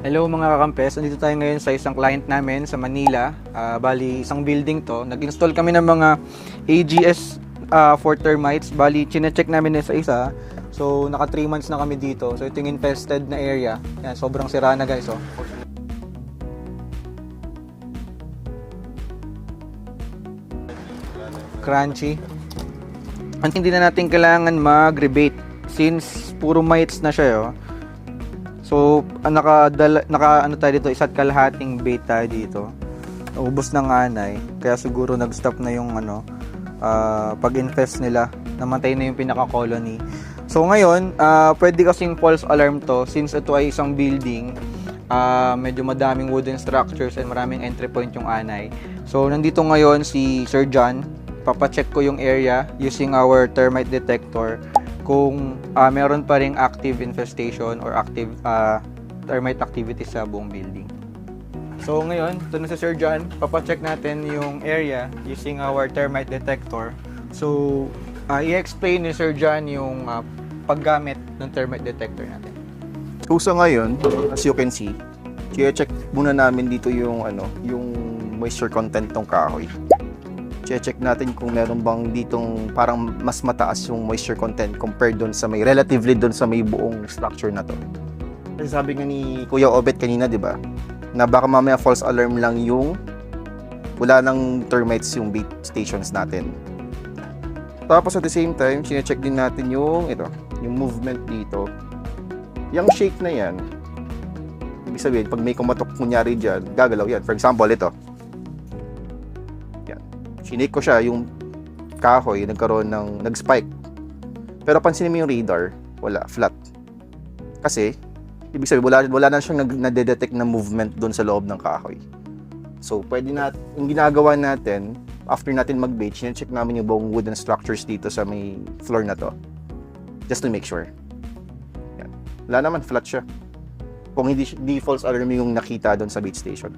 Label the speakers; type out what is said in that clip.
Speaker 1: Hello mga kakampes, nandito tayo ngayon sa isang client namin sa Manila. Bali, isang building to. Nag-install kami ng mga AGS for termites. Bali, chinecheck namin sa isa. So, naka 3 months na kami dito. So, ito yung infested na area. Yan, sobrang sira na guys. Oh. Crunchy. At hindi na natin kailangan mag-rebate since puro mites na siya. Oh. So, naka ano tayo dito, isa't kalahating bait tayo dito. Ubos ng anay, kaya siguro nag-stop na yung pag-infest nila. Namatay na yung pinaka-colony. So, ngayon, pwede kasing false alarm to since ito ay isang building. Medyo madaming wooden structures and maraming entry point yung anay. So, nandito ngayon si Sir John. Papacheck ko yung area using our termite detector kung meron pa ring active infestation or active termite activity sa buong building. So ngayon, ito na si Sir John. Papacheck natin yung area using our termite detector. So, i-explain ni Sir John yung paggamit ng termite detector natin.
Speaker 2: So sa ngayon, as you can see, check muna namin dito yung yung moisture content ng kahoy. Check natin kung meron bang ditong parang mas mataas yung moisture content compared doon sa relatively doon sa may buong structure na to. Kasi sabi nga ni Kuya Obet kanina, 'di ba? Na baka mamaya false alarm lang yung wala nang termites yung bait stations natin. Tapos at the same time, check din natin yung yung movement dito. Yung shake na yan, ibig sabihin, pag may kumatok kunyari dyan, gagalaw yan. For example, ito. Sinake ko siya, yung kahoy, nag-spike. Pero pansinin mo yung radar, wala, flat. Kasi, ibig sabihin, wala na siyang nade-detect na movement doon sa loob ng kahoy. So, pwede natin, yung ginagawa natin, after natin mag-bait, check namin yung buong wooden structures dito sa may floor na to. Just to make sure. Yan. Wala naman, flat siya. Kung hindi false alarm yung nakita doon sa bait station.